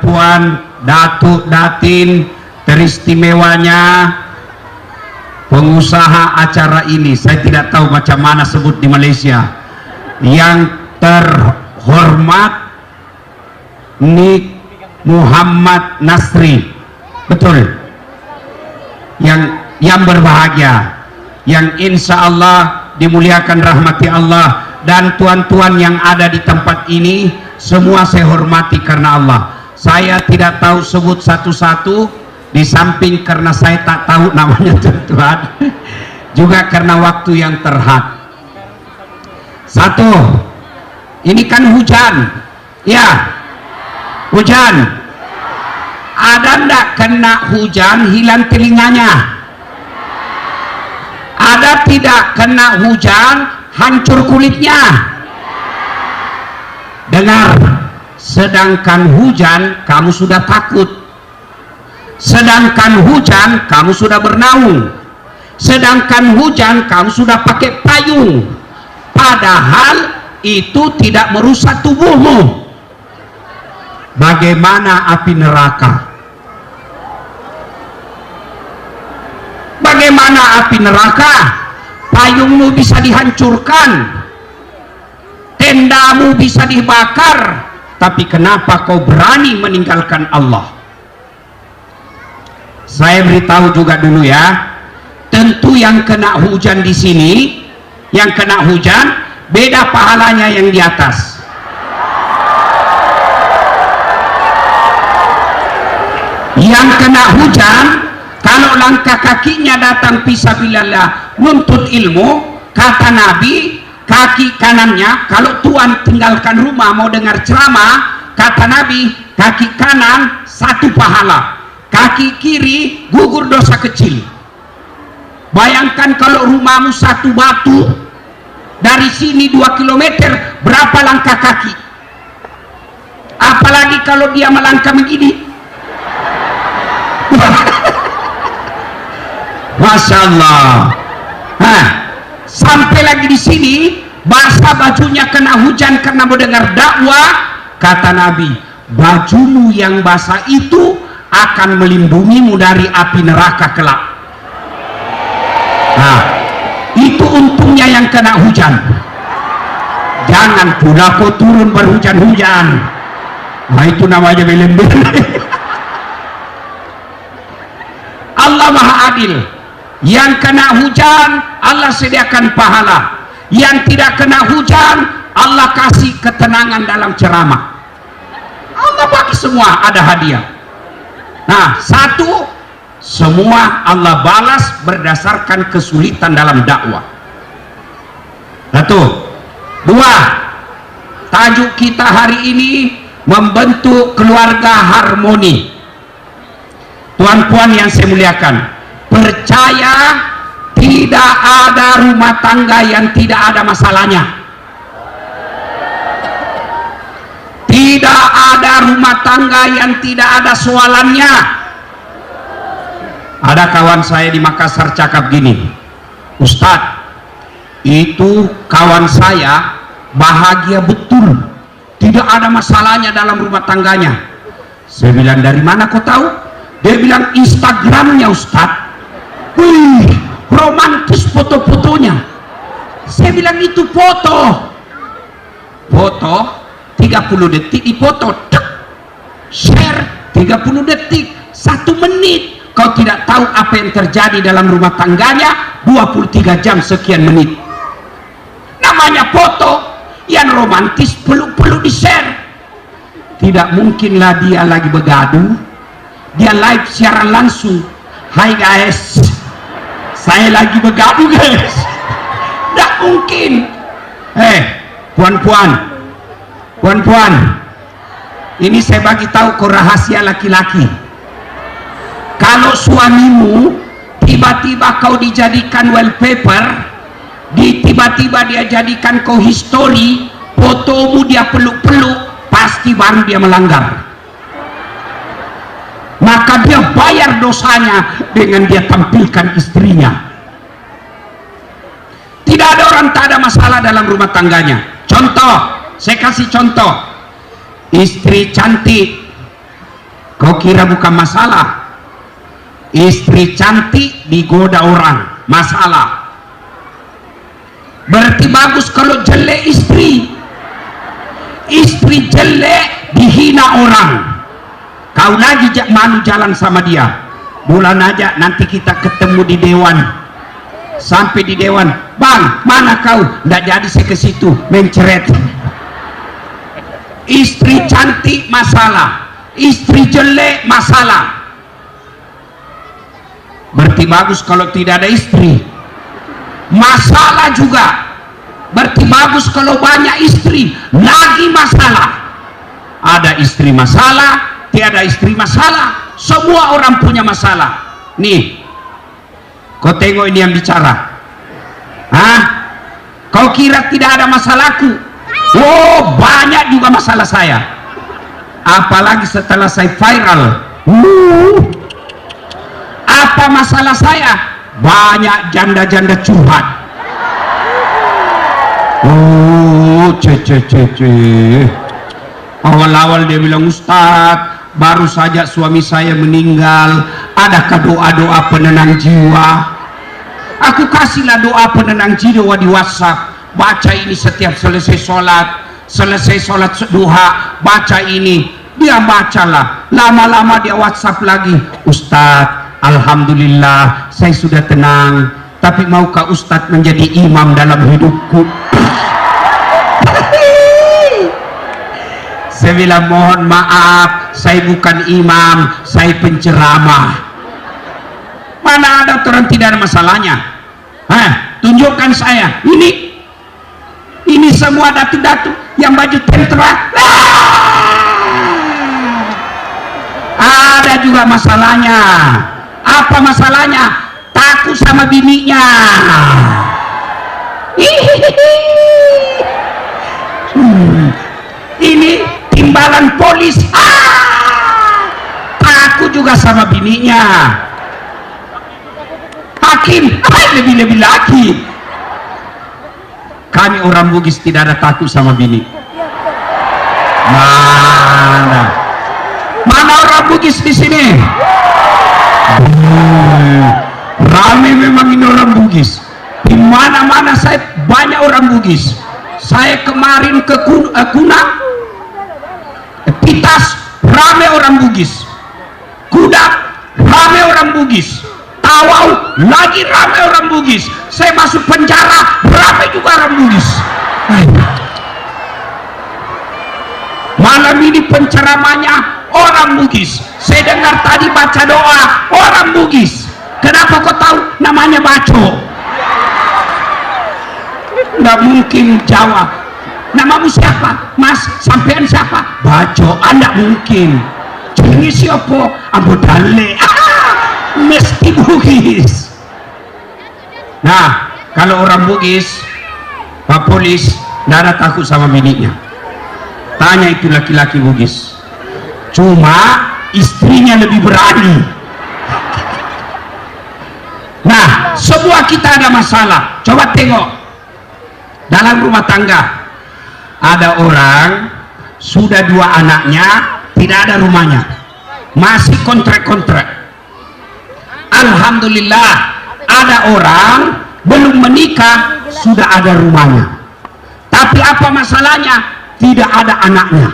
puan, datuk, datin teristimewanya pengusaha acara ini, saya tidak tahu macam mana sebut di Malaysia, yang terhormat Nik Muhammad Nasri, betul, yang berbahagia, yang insya Allah dimuliakan rahmati Allah, dan tuan-tuan yang ada di tempat ini semua saya hormati karena Allah. Saya tidak tahu sebut satu-satu, di samping karena saya tak tahu namanya tuan-tuan, juga karena waktu yang terhad. Satu, ini kan hujan, ya, hujan. Ada ndak kena hujan hilang telinganya? Ada tidak kena hujan hancur kulitnya? Dengar, sedangkan hujan kamu sudah takut, sedangkan hujan kamu sudah bernaung, sedangkan hujan kamu sudah pakai payung, padahal itu tidak merusak tubuhmu. Bagaimana api neraka? Bagaimana api neraka? Payungmu bisa dihancurkan, tendamu bisa dibakar, tapi kenapa kau berani meninggalkan Allah? Saya beritahu juga dulu ya, tentu yang kena hujan di sini, yang kena hujan beda pahalanya yang di atas. Yang kena hujan, kalau langkah kakinya datang fisabilillah nuntut ilmu, kata Nabi, kaki kanannya, kalau tuan tinggalkan rumah mau dengar ceramah, kata Nabi, kaki kanan satu pahala, kaki kiri gugur dosa kecil. Bayangkan kalau rumahmu satu batu, dari sini 2 km, berapa langkah kaki? Apalagi kalau dia melangkah begini. Masya Allah. Nah, sampai lagi di sini basah bajunya kena hujan karena mendengar dakwah, kata Nabi, bajumu yang basah itu akan melindungimu dari api neraka kelak. Nah, itu untungnya yang kena hujan. Jangan pula kau turun berhujan-hujan, nah itu namanya belem-belem. Allah Maha Adil. Yang kena hujan Allah sediakan pahala, yang tidak kena hujan Allah kasih ketenangan dalam ceramah. Allah bagi semua ada hadiah. Nah, satu, semua Allah balas berdasarkan kesulitan dalam dakwah. Satu. Dua, tajuk kita hari ini membentuk keluarga harmoni. Tuan-puan yang saya muliakan, percaya tidak ada rumah tangga yang tidak ada masalahnya. Tidak ada rumah tangga yang tidak ada soalannya. Ada kawan saya di Makassar cakap gini, Ustadz, itu kawan saya bahagia betul, tidak ada masalahnya dalam rumah tangganya. Saya bilang, dari mana kau tahu? Dia bilang, Instagramnya Ustadz, wih, romantis foto-fotonya. Saya bilang, itu foto 30 detik dipoto, share 30 detik, 1 menit. Kau tidak tahu apa yang terjadi dalam rumah tangganya 23 jam sekian menit. Namanya foto yang romantis, perlu di share. Tidak mungkinlah dia lagi begaduh, dia live siaran langsung, hai guys, saya lagi begaduh guys. Tidak mungkin. Puan-puan, ini saya bagi tahu kau rahasia laki-laki. Kalau suamimu tiba-tiba kau dijadikan wallpaper, tiba-tiba dia jadikan kau history, fotomu dia peluk-peluk, pasti baru dia melanggar. Maka dia bayar dosanya dengan dia tampilkan istrinya. Tidak ada orang tak ada masalah dalam rumah tangganya. Contoh, saya kasih contoh, istri cantik, Kau kira bukan masalah? Istri cantik digoda orang, masalah. Berarti bagus kalau jelek istri. Istri jelek dihina orang. Kau lagi malu jalan sama dia. Bulan aja nanti kita ketemu di dewan. Sampai di dewan, bang, mana kau? Nggak jadi saya ke situ, menceret. Istri cantik masalah, istri jelek masalah. Berarti bagus kalau tidak ada istri. Masalah juga. Berarti bagus kalau banyak istri, lagi masalah. Ada istri masalah, tiada istri masalah. Semua orang punya masalah. Nih, kau tengok ini yang bicara. Hah? Kau kira tidak ada masalahku? Oh, banyak juga masalah saya. Apalagi setelah saya viral. Apa masalah saya? Banyak janda-janda curhat. Oh, awal-awal dia bilang, Ustadz, baru saja suami saya meninggal, adakah doa-doa penenang jiwa? Aku kasihlah doa penenang jiwa di WhatsApp. Baca ini setiap selesai sholat duha, baca ini. Dia bacalah, lama-lama dia WhatsApp lagi, Ustadz, alhamdulillah saya sudah tenang, tapi maukah Ustadz menjadi imam dalam hidupku? Saya bilang, mohon maaf, saya bukan imam, saya penceramah. Mana ada orang tidak ada masalahnya? Hah, tunjukkan saya. Ini semua datu-datu yang baju tentara. Ada juga masalahnya. Apa masalahnya? Takut sama bininya. Ini timbalan polis. Takut juga sama bininya. Hakim, lebih-lebih lagi. Kami orang Bugis tidak ada takut sama bini. Mana orang Bugis di sini? Ramai memang ini orang Bugis. Di mana-mana saya banyak orang Bugis. Saya kemarin ke Kunang, Pitas, ramai orang Bugis. Kudak, ramai orang Bugis. Tawau, lagi ramai orang Bugis. Saya masuk penjara, ramai juga orang Bugis. Malam ini penceramahnya orang Bugis. Saya dengar tadi baca doa orang Bugis. Kenapa kau tahu namanya Baco? Nggak mungkin jawab. Namamu siapa? Mas, sampean siapa? Baco. Nggak mungkin. Jenenge siapa? Ambo Dale. Mesti Bugis. Nah, kalau orang Bugis, Pak Polis nggak ada takut sama bininya. Tanya itu laki-laki Bugis. Cuma istrinya lebih berani. Nah, semua kita ada masalah. Coba tengok dalam rumah tangga. Ada orang sudah 2 anaknya, tidak ada rumahnya, masih kontrak-kontrak. Alhamdulillah, ada orang belum menikah sudah ada rumahnya, tapi apa masalahnya? Tidak ada anaknya.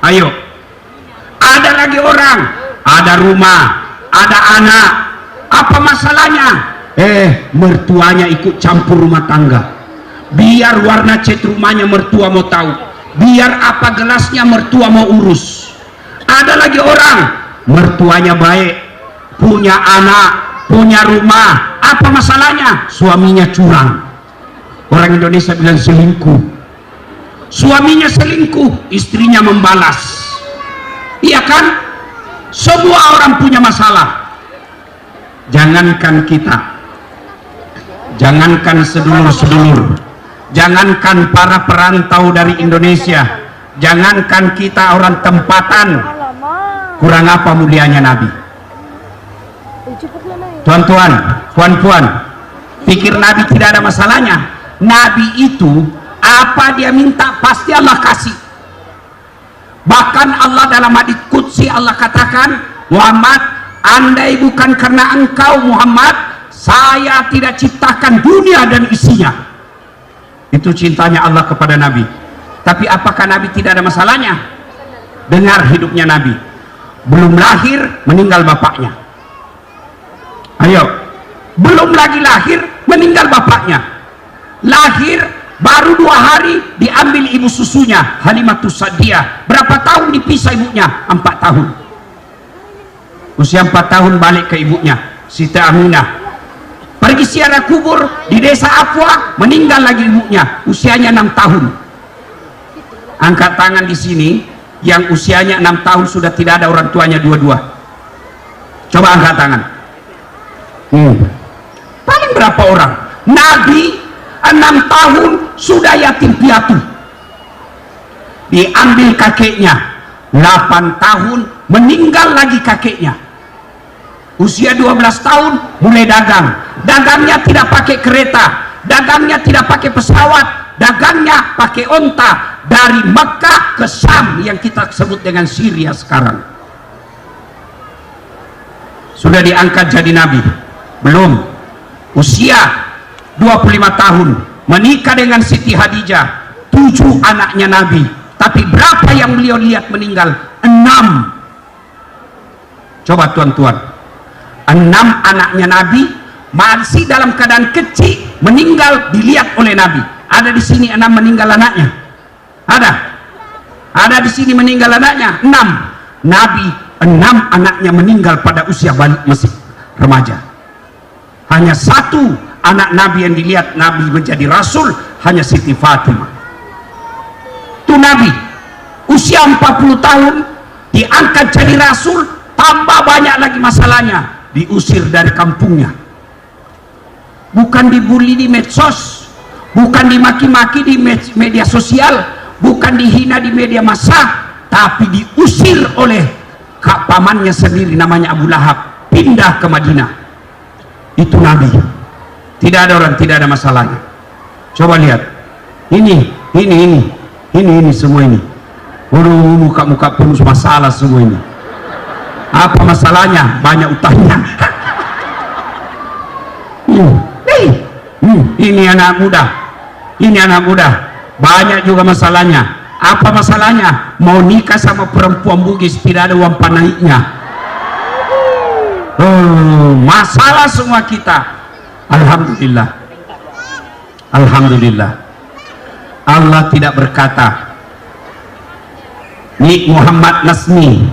Ayo, ada lagi orang ada rumah, ada anak, apa masalahnya? Mertuanya ikut campur rumah tangga. Biar warna cat rumahnya mertua mau tahu, biar apa gelasnya mertua mau urus. Ada lagi orang mertuanya baik, punya anak, punya rumah, apa masalahnya? Suaminya curang. Orang Indonesia bilang selingkuh. Suaminya selingkuh, istrinya membalas. Iya kan? Semua orang punya masalah. Jangankan kita, jangankan sedulur-sedulur, jangankan para perantau dari Indonesia, jangankan kita orang tempatan, kurang apa mulianya Nabi? Tuan-tuan, puan-puan, pikir Nabi tidak ada masalahnya? Nabi itu apa dia minta pasti Allah kasih. Bahkan Allah dalam hadits qudsi Allah katakan, Muhammad, andai bukan karena engkau Muhammad, saya tidak ciptakan dunia dan isinya. Itu cintanya Allah kepada Nabi. Tapi apakah Nabi tidak ada masalahnya? Dengar hidupnya Nabi. Belum lahir meninggal bapaknya. Ayo, belum lagi lahir meninggal bapaknya. Lahir baru 2 hari diambil ibu susunya, Halimatus Sa'diyah. Berapa tahun dipisah ibunya? 4 tahun. Usia 4 tahun balik ke ibunya, Siti Aminah. Pergi ziarah kubur di desa Afwa, meninggal lagi ibunya, usianya 6 tahun. Angkat tangan di sini yang usianya 6 tahun sudah tidak ada orang tuanya dua-dua. Coba angkat tangan. Paling berapa orang? Nabi 6 tahun sudah yatim piatu. Diambil kakeknya, 8 tahun meninggal lagi kakeknya. Usia 12 tahun mulai dagang. Dagangnya tidak pakai kereta, dagangnya tidak pakai pesawat, dagangnya pakai onta dari Mekah ke Syam yang kita sebut dengan Syria sekarang. Sudah diangkat jadi nabi? Belum. Usia 25 tahun menikah dengan Siti Khadijah, 7 anaknya Nabi. Tapi berapa yang beliau lihat meninggal? 6. Coba tuan-tuan, 6 anaknya Nabi masih dalam keadaan kecil meninggal dilihat oleh Nabi. Ada di sini 6 meninggal anaknya? Ada di sini meninggal anaknya 6. Nabi 6 anaknya meninggal pada usia balik masih remaja. Hanya 1 anak Nabi yang dilihat Nabi menjadi Rasul, hanya Siti Fatimah. Itu Nabi usia 40 tahun diangkat jadi Rasul, tambah banyak lagi masalahnya, diusir dari kampungnya. Bukan dibully di medsos, bukan dimaki-maki di media sosial, bukan dihina di media massa, tapi diusir oleh pamannya sendiri namanya Abu Lahab, pindah ke Madinah. Itu Nabi. Tidak ada orang tidak ada masalahnya. Coba lihat, ini semua ini. Waduh, muka-muka penuh masalah semua ini. Apa masalahnya? Banyak utangnya. Ini anak muda, banyak juga masalahnya. Apa masalahnya? Mau nikah sama perempuan Bugis, tidak ada uang panaiknya. Masalah semua kita. Alhamdulillah, Allah tidak berkata, Nik Muhammad Nasmi,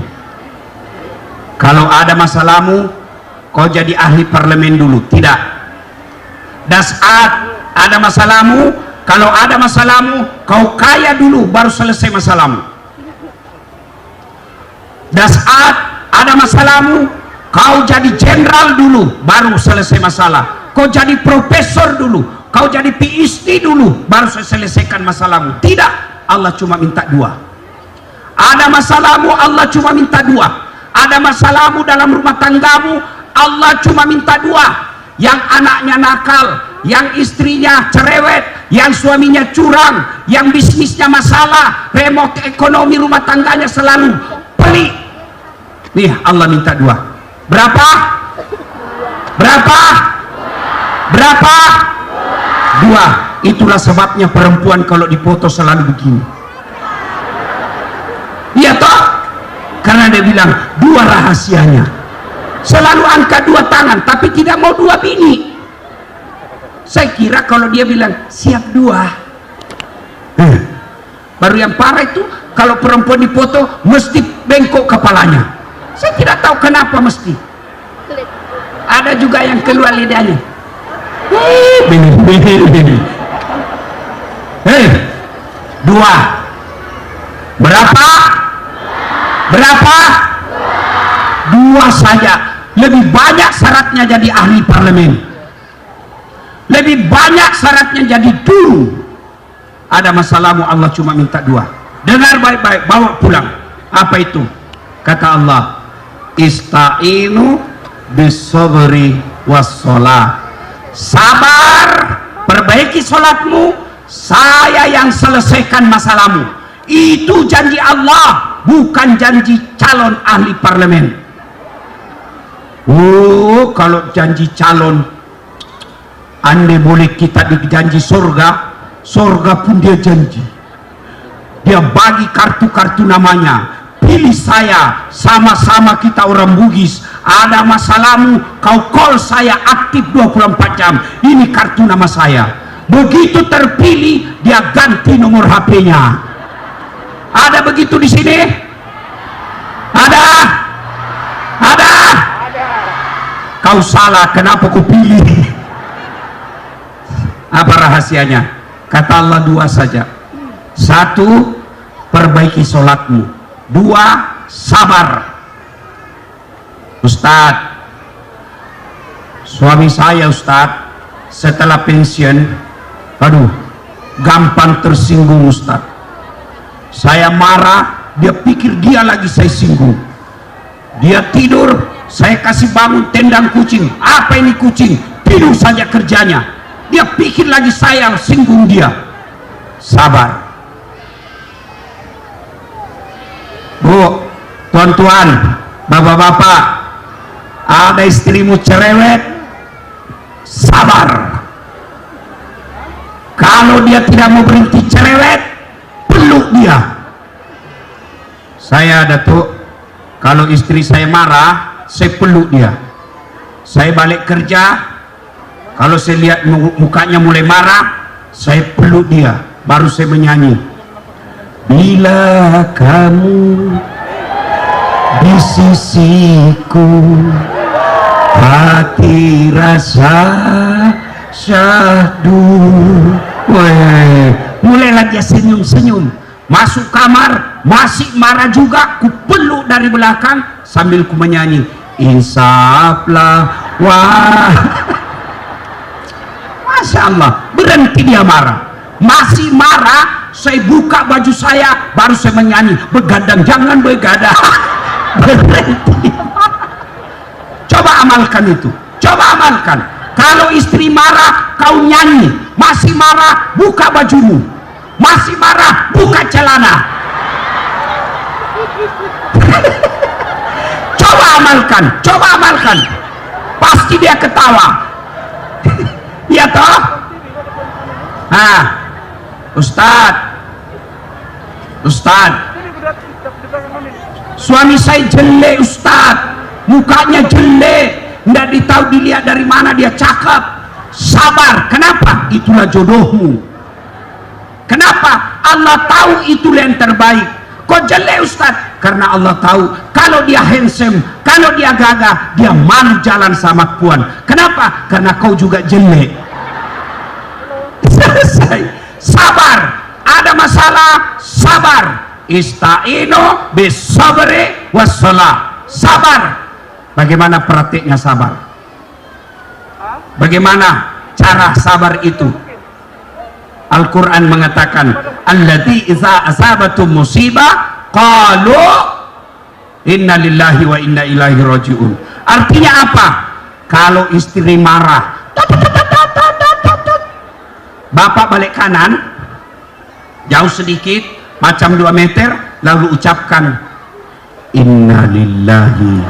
kalau ada masalahmu kau jadi ahli parlemen dulu. Tidak. Dan saat ada masalahmu, kalau ada masalahmu kau kaya dulu baru selesai masalahmu. Dan saat ada masalahmu kau jadi jenderal dulu baru selesai masalah. Kau jadi profesor dulu, kau jadi PhD dulu baru selesaikan masalahmu. Tidak, Allah cuma minta 2. Ada masalahmu, Allah cuma minta 2. Ada masalahmu dalam rumah tanggamu, Allah cuma minta 2. Yang anaknya nakal, yang istrinya cerewet, yang suaminya curang, yang bisnisnya masalah, remote ekonomi rumah tangganya selalu pelik. Nih Allah minta 2. Berapa? 2. Itulah sebabnya perempuan kalau dipoto selalu begini. Iya toh? Karena dia bilang 2 rahasianya. Selalu angkat 2 tangan, tapi tidak mau 2 bini. Saya kira kalau dia bilang siap 2, baru yang parah itu kalau perempuan dipoto mesti bengkok kepalanya. Saya tidak tahu kenapa mesti. Ada juga yang keluar lidahnya. 2. Berapa? 2 saja. Lebih banyak syaratnya jadi ahli parlemen, lebih banyak syaratnya jadi guru. Ada masalahmu, Allah cuma minta 2. Dengar baik-baik, bawa pulang. Apa itu? Kata Allah, ista'inu bisabri wassalah. Sabar, perbaiki sholatmu, saya yang selesaikan masalahmu. Itu janji Allah bukan janji calon ahli parlemen. Kalau janji calon, andai boleh kita dijanji surga, surga pun dia janji. Dia bagi kartu-kartu namanya, pilih saya, sama-sama kita orang Bugis, ada masalahmu kau call saya, aktif 24 jam, ini kartu nama saya. Begitu terpilih dia ganti nomor HP-nya. Ada begitu di sini? Ada? Kau salah, kenapa kau pilih? Apa rahasianya? Kata Allah dua saja. Satu, perbaiki sholatmu. Dua, sabar. Ustadz, suami saya Ustadz setelah pensiun, aduh, gampang tersinggung Ustadz. Saya marah, dia pikir dia lagi saya singgung. Dia tidur, saya kasih bangun tendang kucing. Apa ini kucing? Tidur saja kerjanya. Dia pikir lagi saya singgung dia. Sabar. Bu, tuan-tuan, bapak-bapak, ada istrimu cerewet, sabar. Kalau dia tidak mau berhenti cerewet, peluk dia. Saya Datuk, kalau istri saya marah, saya peluk dia. Saya balik kerja, kalau saya lihat mukanya mulai marah, saya peluk dia, baru saya menyanyi. Bila kamu di sisiku, hati rasa syahdu. Mulailah dia senyum-senyum. Masuk kamar, masih marah juga, ku peluk dari belakang sambil ku menyanyi. Insaflah, wah. Masya Allah, berhenti dia marah. Masih marah, saya buka baju saya, baru saya menyanyi. Begadang, jangan begadang. Berhenti. Coba amalkan itu, coba amalkan. Kalau istri marah, kau nyanyi. Masih marah, buka bajumu. Masih marah, buka celana. Coba amalkan. Pasti dia ketawa. Iya toh? Nah, Ustadz, suami saya jelek Ustadz, mukanya jelek, nggak ditahu dilihat dari mana dia cakep. Sabar. Kenapa? Itulah jodohmu. Kenapa? Allah tahu itu yang terbaik. Kok jelek Ustadz? Karena Allah tahu kalau dia handsome, kalau dia gagah, dia malu jalan sama puan. Kenapa? Karena kau juga jelek. Selesai. Sabar. Ada masalah, sabar. Ista'inu bis-sabri was-shalah. Sabar. Bagaimana praktiknya sabar? Bagaimana cara sabar itu? Al-Quran mengatakan, allati iza asabatum musibah qalu inna lillahi wa inna ilaihi raji'un. Artinya apa? Kalau istri marah, bapak balik kanan jauh sedikit, macam 2 meter, lalu ucapkan inna lillahi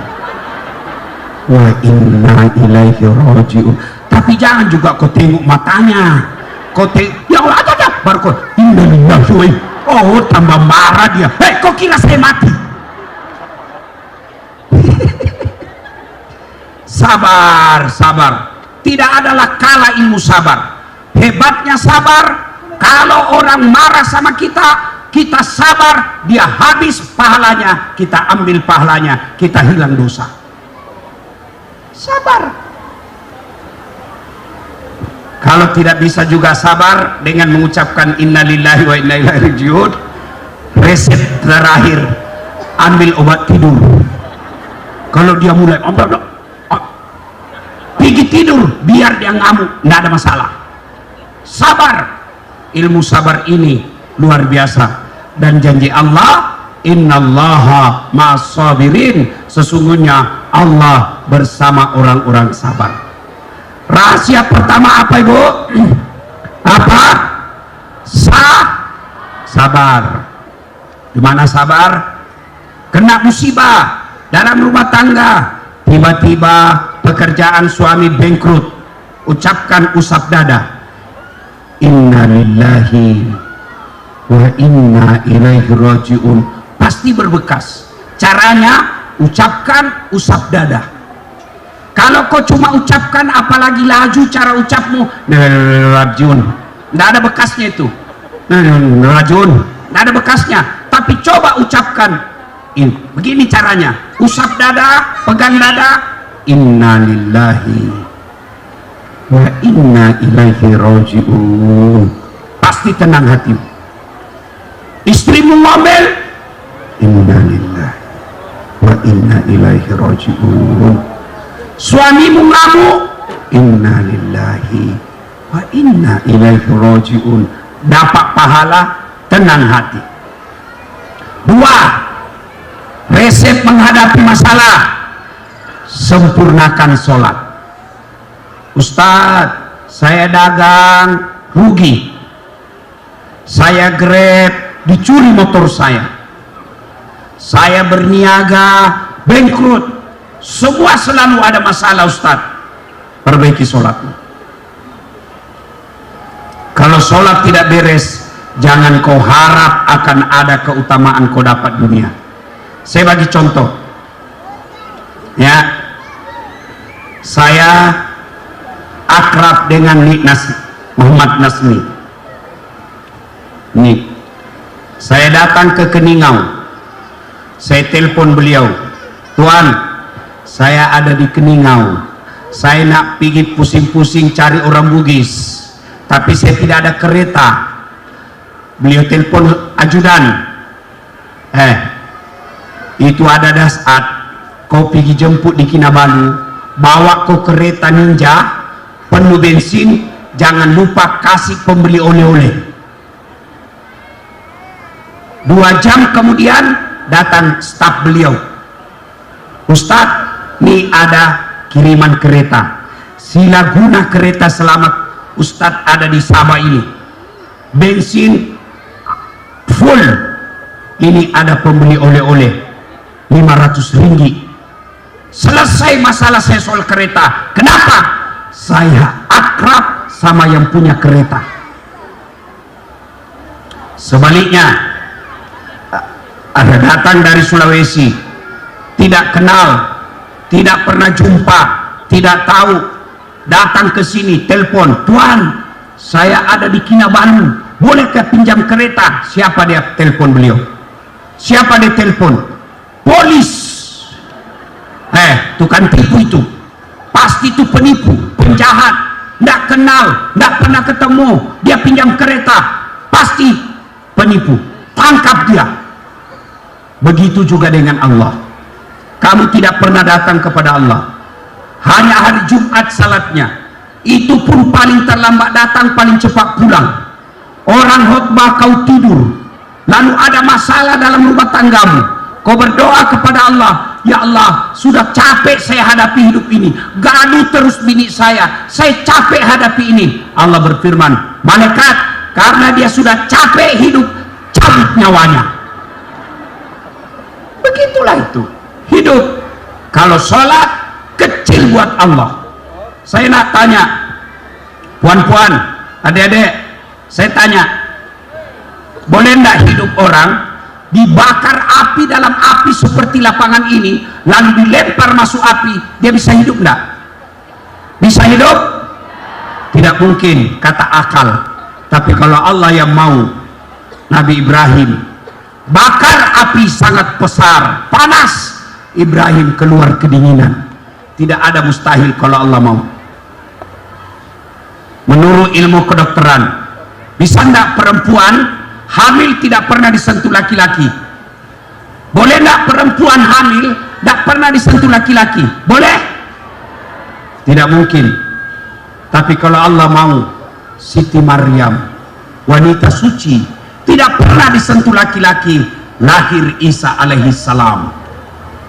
wa inna ilaihi raji'un. Tapi jangan juga kau tengok matanya, kau tengok ya Allah, ada baru kau inna lillahi. Oh, tambah marah dia. Kau kira saya mati? Sabar. Tidak adalah kalah ilmu sabar. Hebatnya sabar, kalau orang marah sama kita, kita sabar, dia habis pahalanya, kita ambil pahalanya, kita hilang dosa. Sabar. Kalau tidak bisa juga sabar dengan mengucapkan innalillahi wa inna ilaihi raji'un, resep terakhir, ambil obat tidur. Kalau dia mulai pergi tidur, biar dia ngamuk, tidak ada masalah. Sabar. Ilmu sabar ini luar biasa, dan janji Allah, innallaha ma'as-sabirin, sesungguhnya Allah bersama orang-orang sabar. Rahasia pertama apa Ibu? Apa? Sabar. Di mana sabar? kena musibah dalam rumah tangga, tiba-tiba pekerjaan suami bangkrut, ucapkan usap dada, inna lillahi wa inna ilaihi raji'un. Pasti berbekas. Caranya ucapkan usap dada. Kalau kau cuma ucapkan, apalagi laju cara ucapmu, rajiun, tidak ada bekasnya itu. Rajun, tidak ada bekasnya. Tapi coba ucapkan ini, begini caranya, usap dada, pegang dada, inna lillahi wa inna ilaihi raji'un. Pasti tenang hatimu. Istrimu ngomel, inna lillahi wa inna ilaihi raji'un. Suamimu ngamuk, inna lillahi wa inna ilaihi raji'un. Dapat pahala, tenang hati. Dua, resep menghadapi masalah, sempurnakan sholat. Ustadz, saya dagang rugi, saya grab, dicuri motor saya berniaga bangkrut, semua selalu ada masalah. Ustadz, perbaiki sholatmu. Kalau sholat tidak beres, jangan kau harap akan ada keutamaan kau dapat dunia. Saya bagi contoh ya, saya akrab dengan Muhammad Nasmi. Nih, saya datang ke Keningau, saya telepon beliau, Tuan, saya ada di Keningau, saya nak pergi pusing-pusing cari orang Bugis, tapi saya tidak ada kereta. Beliau telepon ajudan, itu ada dasar, kau pergi jemput di Kinabalu, bawa kau kereta Ninja penuh bensin, jangan lupa kasih pembeli oleh-oleh. 2 jam kemudian datang staf beliau, Ustadz, ini ada kiriman kereta, sila guna kereta selamat Ustadz ada di Sabah ini, bensin full, ini ada pembeli oleh-oleh 500 ringgit. Selesai masalah saya soal kereta. Kenapa? Saya akrab sama yang punya kereta. Sebaliknya, ada datang dari Sulawesi, tidak kenal, tidak pernah jumpa, tidak tahu, datang ke sini, telepon, Tuan, saya ada di Kinabalu, bolehkah pinjam kereta? Siapa dia telepon beliau? Siapa dia telepon? Polis. Tukang tipu itu, pasti itu penipu, penjahat, tidak kenal, tidak pernah ketemu, dia pinjam kereta, pasti penipu, tangkap dia. Begitu juga dengan Allah. Kamu tidak pernah datang kepada Allah, hanya hari Jumat salatnya, itu pun paling terlambat datang, paling cepat pulang. Orang khutbah kau tidur, lalu ada masalah dalam rumah tanggamu, kau berdoa kepada Allah, ya Allah, sudah capek saya hadapi hidup ini, gaduh terus bini saya capek hadapi ini. Allah berfirman, malaikat, karena dia sudah capek hidup, cabut nyawanya. Begitulah itu hidup. Kalau sholat kecil buat Allah. Saya nak tanya, puan-puan, adik-adik, saya tanya, boleh enggak hidup orang dibakar api dalam api seperti lapangan ini, lalu dilempar masuk api, dia bisa hidup enggak? Bisa hidup? Tidak mungkin, kata akal. Tapi kalau Allah yang mau, Nabi Ibrahim bakar api sangat besar, panas, Ibrahim keluar kedinginan. Tidak ada mustahil kalau Allah mau. Menurut ilmu kedokteran, bisa enggak perempuan hamil tidak pernah disentuh laki-laki? Boleh enggak perempuan hamil tidak pernah disentuh laki-laki? Boleh? Tidak mungkin. Tapi kalau Allah mau, Siti Maryam, wanita suci, tidak pernah disentuh laki-laki, lahir Isa alaihi salam.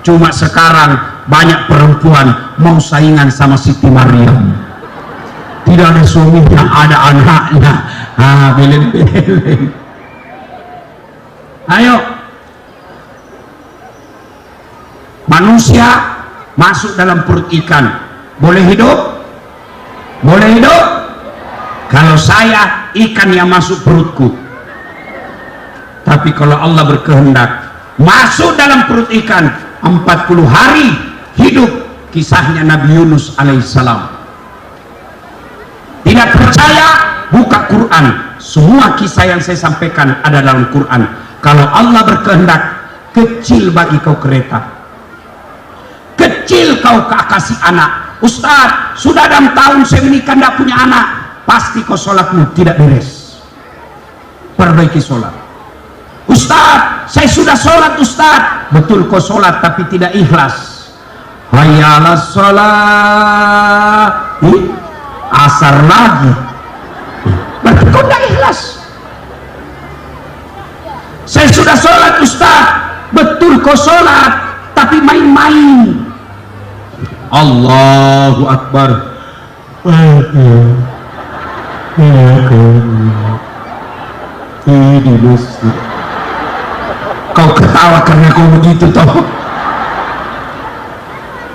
Cuma sekarang banyak perempuan mau saingan sama Siti Maryam, tidak ada suaminya, ada anaknya. Belen-belen. Ayo, Manusia masuk dalam perut ikan, boleh hidup? Boleh hidup? Kalau saya, ikan yang masuk perutku. Tapi kalau Allah berkehendak, masuk dalam perut ikan 40 hari hidup. Kisahnya Nabi Yunus alaihissalam. Tidak percaya, buka Quran. Semua kisah yang saya sampaikan ada dalam Quran. Kalau Allah berkehendak, kecil bagi kau kereta, kecil kau kasih anak. Ustaz, sudah 6 tahun saya menikah tidak punya anak. Pasti kau sholatmu tidak beres. Perbaiki sholat. Ustaz, saya sudah sholat Ustaz. Betul kau sholat tapi tidak ikhlas. Hayya 'alas sholat. Asar lagi. Berarti kau tidak ikhlas. Saya sudah sholat Ustaz. Betul kau sholat tapi main-main. Allahu Akbar. Ini masjid. Kau ketawa karena kau begitu toh.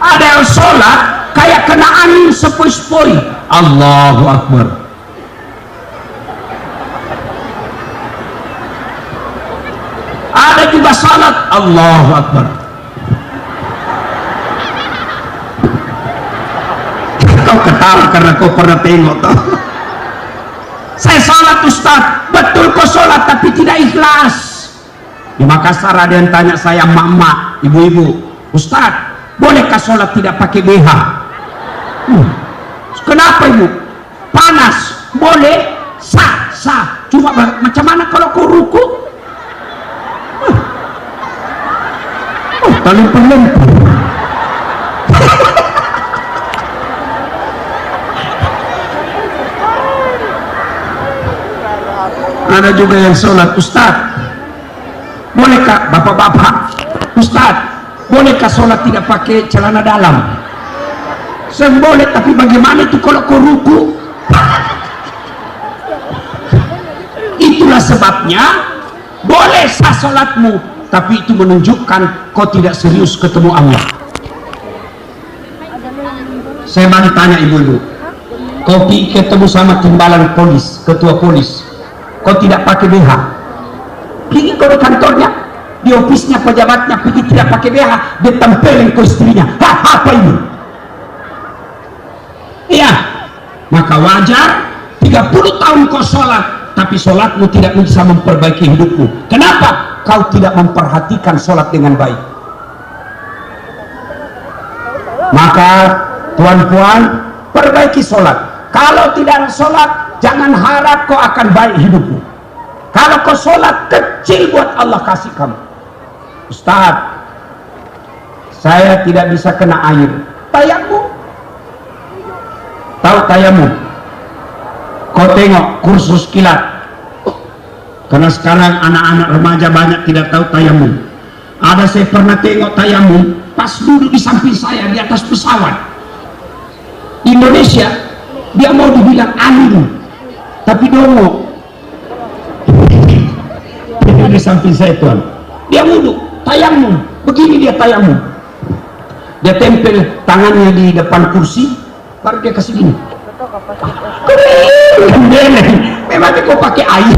Ada yang sholat kayak kena angin sepoi-sepoi. Allahu Akbar. Ada juga sholat Allahu Akbar. Kau ketawa karena kau pernah tengok toh. Saya sholat Ustaz. Betul kau sholat tapi tidak ikhlas. Di Makassar ada yang tanya saya, mama, ibu-ibu, Ustaz, bolehkah sholat tidak pakai BH? Kenapa ibu? Panas. Boleh? Sah. Cuma macam mana kalau kau ruku? Terlempar-lempar. Ada juga yang sholat, Ustaz, bolehkah bapak-bapak, Ustaz, bolehkah sholat tidak pakai celana dalam? Boleh, tapi bagaimana itu kalau kau ruku? Itulah sebabnya boleh sah sholatmu, tapi itu menunjukkan kau tidak serius ketemu Allah. Saya balik tanya ibu-ibu, kau ketemu sama timbalan polis, ketua polis, kau tidak pakai BH, pergi kau di kantornya, di ofisnya, pejabatnya, pergi tidak pakai BH, dia tempelin ke istrinya. Apa ini? Iya, maka wajar 30 tahun kau sholat tapi sholatmu tidak bisa memperbaiki hidupmu. Kenapa? Kau tidak memperhatikan sholat dengan baik. Maka tuan-tuan, perbaiki sholat. Kalau tidak sholat, jangan harap kau akan baik hidupmu. Kalau kau sholat kecil buat Allah kasih kamu. Ustaz, saya tidak bisa kena air. Tayamum. Tahu tayamum? Kau tengok kursus kilat. Karena sekarang anak-anak remaja banyak tidak tahu tayamum. Ada saya pernah tengok tayamum pas duduk di samping saya di atas pesawat Indonesia, dia mau dibilang alim tapi dongo. Dia di samping saya tuan, dia wudhu tayamum, begini dia tayamum, dia tempel tangannya di depan kursi, baru dia kasih gini. Memang kau pakai air.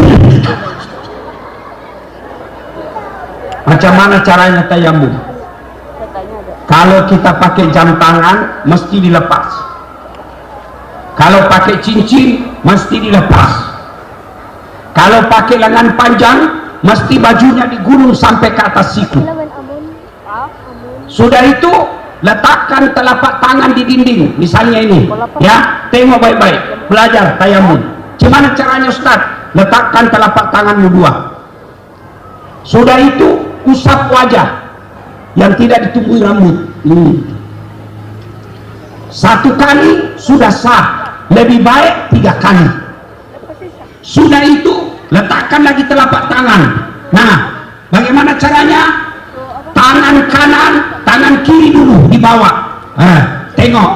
Macam mana caranya tayamum? Kalau kita pakai jam tangan mesti dilepas, kalau pakai cincin mesti dilepas, kalau pakai lengan panjang mesti bajunya digulung sampai ke atas siku. Sudah itu letakkan telapak tangan di dinding, misalnya ini ya, tengok baik-baik, belajar tayamum. Gimana caranya Ustaz? Letakkan telapak tanganmu 2. Sudah itu usap wajah yang tidak ditumbuhi rambut. 1 kali sudah sah, lebih baik 3 kali. Sudah itu letakkan lagi telapak tangan. Nah, bagaimana caranya? Tangan kanan, tangan kiri dulu dibawa. Tengok.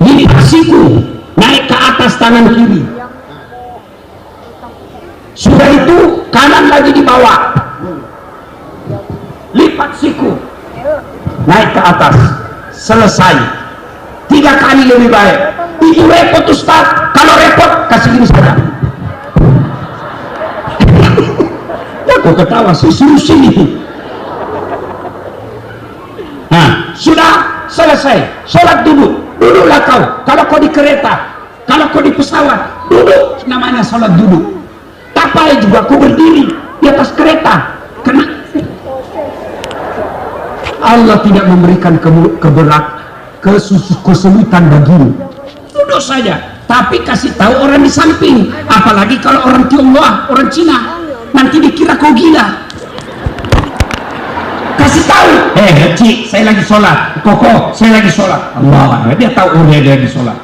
Ini siku naik ke atas tangan kiri. Sudah itu kanan lagi dibawa. lipat siku, naik ke atas, selesai. 3 kali lebih baik. Itu repot Ustaz. Kalau repot kasih gini saja. Ya kok ketawa sih, sini. Nah, sudah selesai. Sholat duduklah kau. Kalau kau di kereta, kalau kau di pesawat, duduk. Namanya sholat duduk. Tak payah juga kau berdiri di atas kereta. Karena Allah tidak memberikan kesulitan bagimu. Duduk saja, tapi kasih tahu orang di samping. Apalagi kalau orang Tionghoa, orang Cina, nanti dikira kau gila. Kasih tahu, Ci, saya lagi sholat. Koko, saya lagi sholat. Allah, dia tahu dia lagi sholat.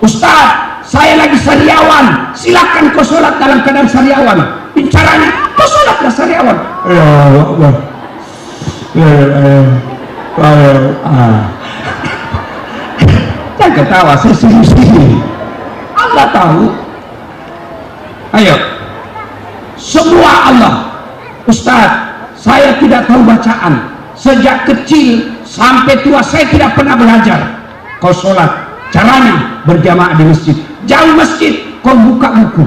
Ustaz, saya lagi sariawan. Silakan kau sholat dalam keadaan sariawan. Caranya, kau sholatlah sariawan. Jangan ketawa, saya sini. Allah tahu. Ayo, semua Allah. Ustaz, saya tidak tahu bacaan. Sejak kecil sampai tua saya tidak pernah belajar. Kau sholat, caranya berjamaah di masjid. Jauh masjid, kau buka buku.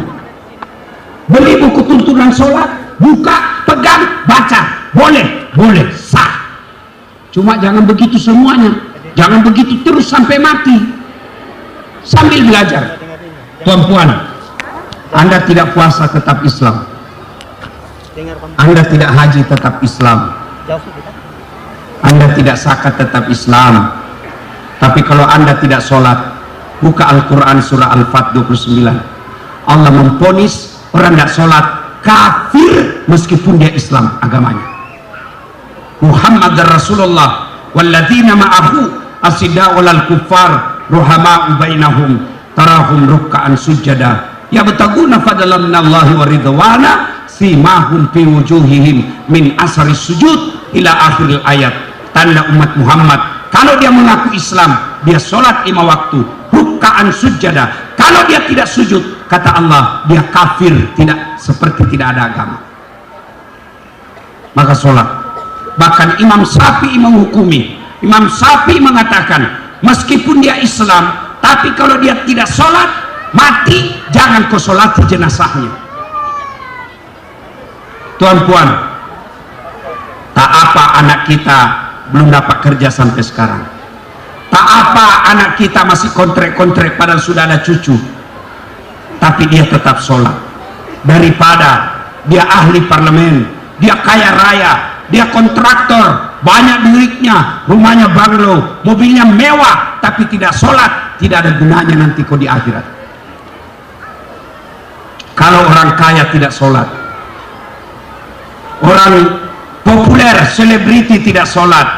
Beli buku tuntunan sholat, buka, pegang, baca. Boleh, sah. Cuma jangan begitu semuanya. Jangan begitu terus sampai mati. Sambil belajar. Tuan-puan, Anda tidak puasa tetap Islam. Anda tidak haji tetap Islam. Anda tidak zakat tetap Islam. Tapi kalau Anda tidak sholat, buka Al-Quran surah Al-Fat 29. Allah memponis orang tidak sholat kafir meskipun dia Islam agamanya. Muhammad Rasulullah walladzina ma'ahu asidda'u lal kuffar ruhama'u bainahum tarahum ruk'an sujada yabtaguna fadlan minallahi wa ridwana simahum fi wujuhihim min asari sujud ila akhir ayat. Tanda umat Muhammad, kalau dia mengaku Islam, dia sholat 5 waktu, ruk'an sujada. Kalau dia tidak sujud, kata Allah, dia kafir, tidak seperti tidak ada agama. Maka sholat. Bahkan Imam Syafi'i menghukumi. Imam Syafi'i mengatakan, meskipun dia Islam, tapi kalau dia tidak sholat, mati, jangan kau sholati jenazahnya. Tuan-puan, tak apa anak kita belum dapat kerja sampai sekarang. Tak apa anak kita masih kontrak-kontrak padahal sudah ada cucu, tapi dia tetap sholat. Daripada dia ahli parlemen, dia kaya raya, dia kontraktor, banyak duitnya, rumahnya banglo, mobilnya mewah, tapi tidak sholat, tidak ada gunanya nanti kau di akhirat. Kalau orang kaya tidak sholat, orang populer, selebriti tidak sholat,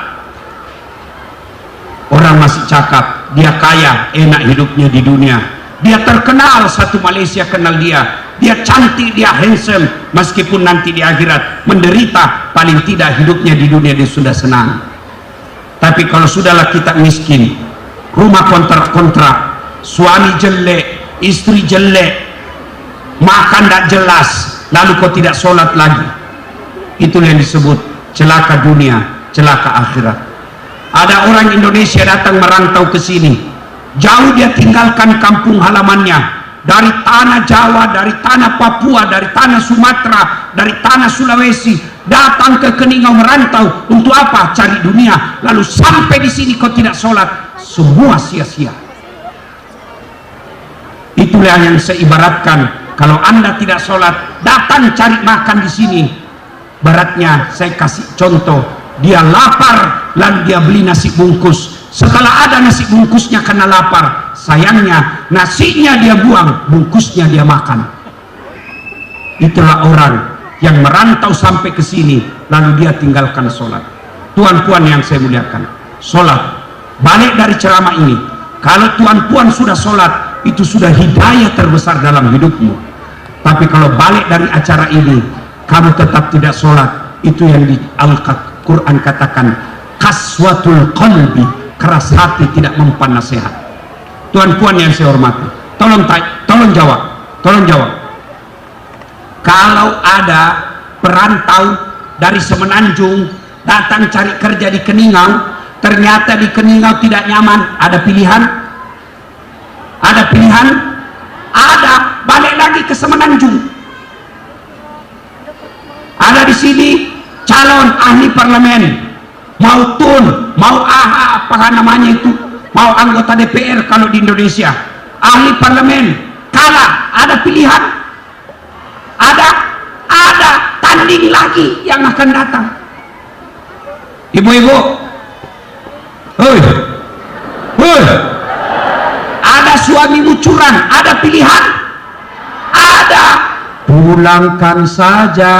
orang masih cakap, dia kaya, enak hidupnya di dunia, dia terkenal, satu Malaysia kenal dia cantik, dia handsome, meskipun nanti di akhirat menderita, paling tidak hidupnya di dunia dia sudah senang. Tapi kalau sudahlah kita miskin, rumah kontrak-kontrak, suami jelek, istri jelek, makan tak jelas, lalu kau tidak sholat lagi, itulah yang disebut celaka dunia, celaka akhirat. Ada orang Indonesia datang merantau ke sini, jauh dia tinggalkan kampung halamannya, dari tanah Jawa, dari tanah Papua, dari tanah Sumatera, dari tanah Sulawesi, datang ke Keningau merantau untuk apa? Cari dunia. Lalu sampai di sini kau tidak sholat, semua sia-sia. Itulah yang saya ibaratkan, kalau Anda tidak sholat, datang cari makan di sini. Baratnya saya kasih contoh, dia lapar lalu dia beli nasi bungkus. Setelah ada nasi bungkusnya karena lapar, sayangnya nasinya dia buang, bungkusnya dia makan. Itulah orang yang merantau sampai ke sini lalu dia tinggalkan sholat. Tuan-puan yang saya muliakan, sholat. Balik dari ceramah ini, kalau tuan-puan sudah sholat, itu sudah hidayah terbesar dalam hidupmu. Tapi kalau balik dari acara ini kamu tetap tidak sholat, itu yang di Al-Quran katakan kaswatul qalbi, keras hati, tidak mempan nasihat. Tuan-puan yang saya hormati, tolong jawab. Kalau ada perantau dari Semenanjung datang cari kerja di Keningau, ternyata di Keningau tidak nyaman, ada pilihan? Ada pilihan? Ada, balik lagi ke Semenanjung. Ada di sini calon ahli parlemen, mau tun, mau AHA, apa namanya itu, mau anggota DPR kalau di Indonesia, ahli parlemen, kalah, ada pilihan? Ada, tanding lagi yang akan datang. Ibu-ibu, ada suamimu curang, ada pilihan? Ada. Pulangkan saja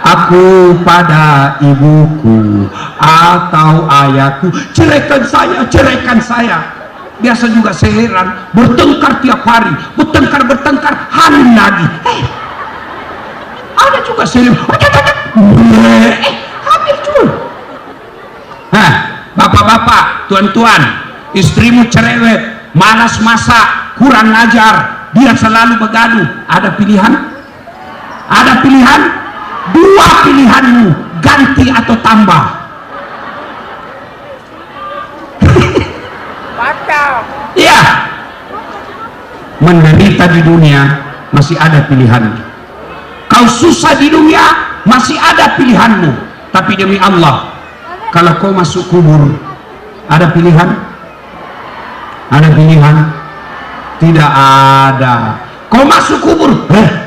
aku pada ibuku atau ayahku, ceraikan saya. Biasa juga saya heran, bertengkar tiap hari, bertengkar, hamil lagi. Ada juga saya hamil juga. Bapak-bapak, tuan-tuan, istrimu cerewet, malas masak, kurang ajar, dia selalu begaduh, ada pilihan? Ada pilihan? Dua pilihanmu, ganti atau tambah. Iya, menderita di dunia masih ada pilihan. Kau susah di dunia masih ada pilihanmu. Tapi demi Allah, kalau kau masuk kubur, ada pilihan? Ada pilihan? Tidak ada. Kau masuk kubur,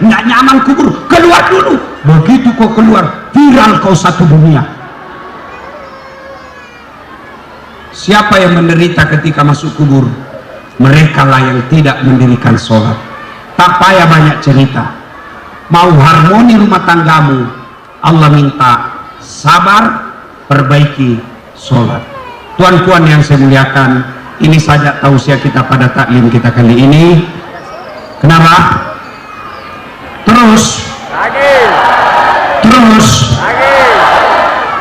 nggak nyaman kubur, keluar dulu. Begitu kau keluar, viral kau satu dunia. Siapa yang menderita ketika masuk kubur? Mereka lah yang tidak mendirikan sholat. Tak payah banyak cerita. Mau harmoni rumah tanggamu, Allah minta sabar, perbaiki sholat. Tuan-tuan yang saya muliakan, ini saja tausiah kita pada taklim kita kali ini. Kenapa? Terus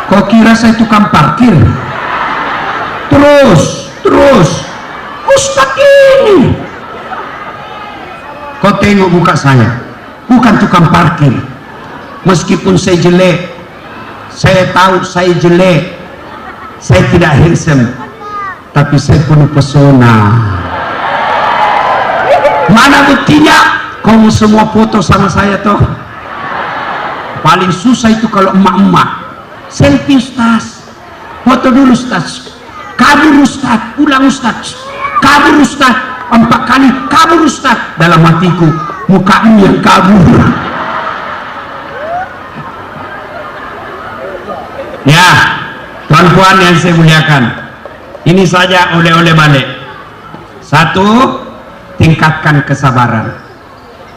kok kira saya tukang parkir? Terus Ustaz ini, kau tengok muka saya, bukan tukang parkir. Meskipun saya jelek, saya tahu saya jelek, saya tidak handsome, tapi saya penuh pesona. Mana buktinya? Kamu semua foto sama saya toh. Paling susah itu kalau emak-emak selfie. Ustaz, foto dulu Ustaz, kabur Ustaz, ulang Ustaz, kabur Ustaz, 4 kali kabur Ustaz. Dalam hatiku, mukamu yang kabur. Ya, tuan-tuan yang saya muliakan, ini saja oleh-oleh balik. 1, tingkatkan kesabaran.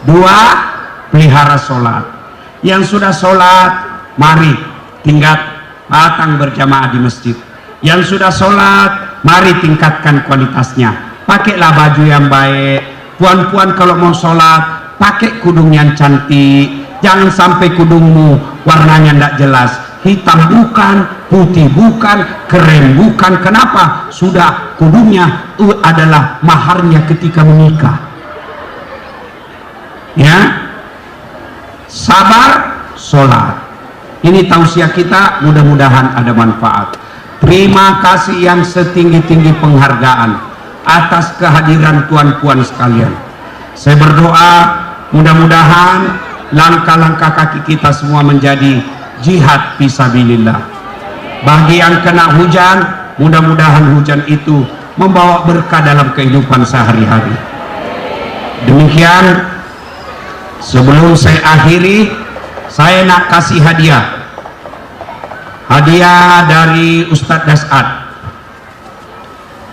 2, pelihara sholat. Yang sudah sholat, mari datang berjamaah di masjid. Yang sudah sholat, mari tingkatkan kualitasnya. Pakailah baju yang baik. Puan-puan kalau mau sholat, pakai kudung yang cantik. Jangan sampai kudungmu warnanya tidak jelas, hitam bukan, putih bukan, keren bukan. Kenapa? Sudah kudungnya adalah maharnya ketika menikah. Ya, sabar, sholat. Ini tausiah kita, mudah-mudahan ada manfaat. Terima kasih yang setinggi-tinggi penghargaan atas kehadiran tuan-puan sekalian. Saya berdoa mudah-mudahan langkah-langkah kaki kita semua menjadi jihad fisabilillah. Bagi yang kena hujan, mudah-mudahan hujan itu membawa berkah dalam kehidupan sehari-hari. Demikian, sebelum saya akhiri, saya nak kasih hadiah dari Ustadz Das'ad.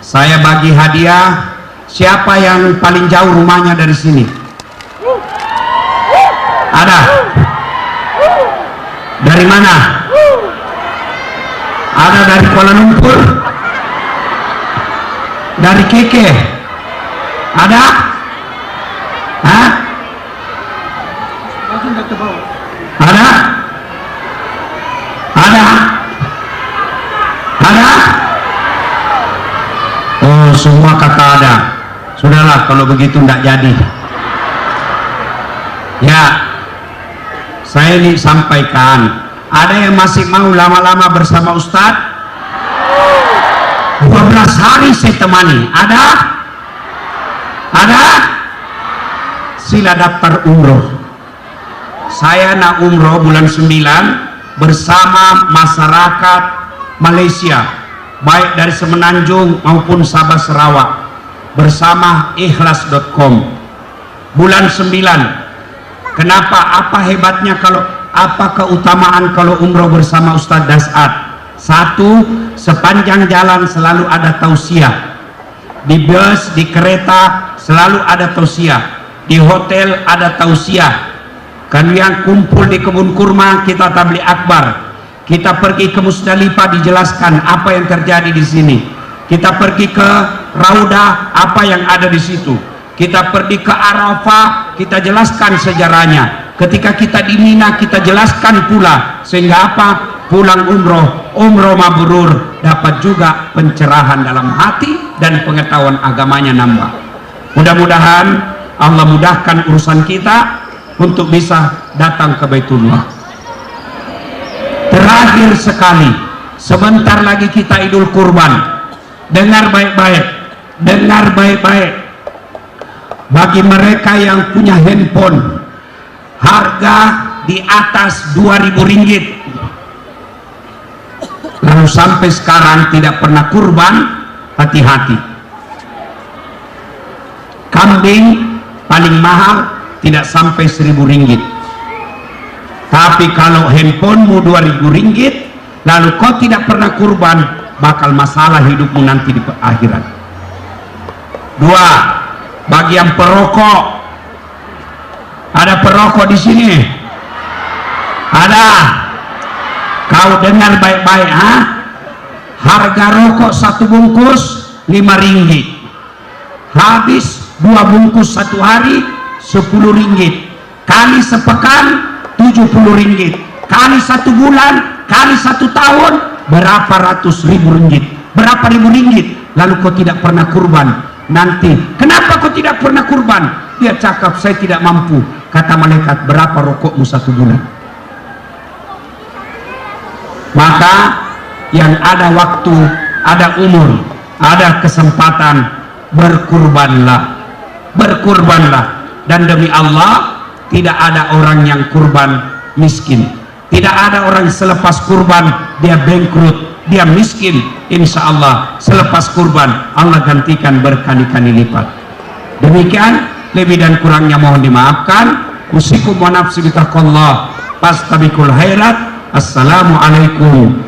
Saya bagi hadiah. Siapa yang paling jauh rumahnya dari sini? Ada? Dari mana? Ada dari Kuala Lumpur? Dari Keke? Ada? Hah? Ada? Ada? Ada? Oh, semua kata ada. Sudahlah, kalau begitu tidak jadi. Ya, saya ini sampaikan, Ada yang masih mau lama-lama bersama Ustadz? 12 hari saya temani. Ada? Ada? Sila daftar umroh. Saya nak umroh bulan 9 bersama masyarakat Malaysia, baik dari Semenanjung maupun Sabah Sarawak, bersama ikhlas.com. Bulan 9. Kenapa? Apa hebatnya apa keutamaan kalau umroh bersama Ustadz Das'ad? Satu, sepanjang jalan selalu ada tausiah. Di bus, di kereta selalu ada tausiah. Di hotel ada tausiah. Kan yang kumpul di kebun kurma kita tabligh akbar. Kita pergi ke Musdalifah dijelaskan apa yang terjadi di sini. Kita pergi ke Raudah, apa yang ada di situ. Kita pergi ke Arafah, kita jelaskan sejarahnya. Ketika kita di Mina, kita jelaskan pula. Sehingga apa? Pulang umroh mabrur, dapat juga pencerahan dalam hati dan pengetahuan agamanya nambah. Mudah-mudahan Allah mudahkan urusan kita untuk bisa datang ke Baitullah. Terakhir sekali, sebentar lagi kita Idul Kurban. Dengar baik-baik, dengar baik-baik. Bagi mereka yang punya handphone harga di atas 2.000 ringgit, lalu sampai sekarang tidak pernah kurban, hati-hati. Kambing paling mahal tidak sampai 1.000 ringgit. Tapi kalau handphonemu 2.000 ringgit, lalu kau tidak pernah kurban, bakal masalah hidupmu nanti di akhirat. Dua, bagi yang perokok, ada perokok di sini? Ada? Kau dengar baik-baik, ha? Harga rokok 1 bungkus 5 ringgit. Habis 2 bungkus 1 hari 10 ringgit. Kali sepekan 70 ringgit. Kali 1 bulan, kali 1 tahun, berapa ratus ribu ringgit? Berapa ribu ringgit? Lalu kau tidak pernah kurban. Nanti, kenapa kau tidak pernah kurban? Dia cakap, saya tidak mampu. Kata malaikat, berapa rokokmu 1 bulan? Maka yang ada waktu, ada umur, ada kesempatan, berkurbanlah. Berkurbanlah. Dan demi Allah, tidak ada orang yang kurban miskin. Tidak ada orang selepas kurban dia bangkrut, dia miskin. Insya Allah selepas kurban Allah gantikan berkali-kali lipat. Demikian, lebih dan kurangnya mohon dimaafkan. Usikum wa nafsi bitaqwallah. Fastabiqul khairat. Assalamualaikum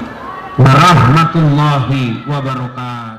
warahmatullahi wabarakatuh.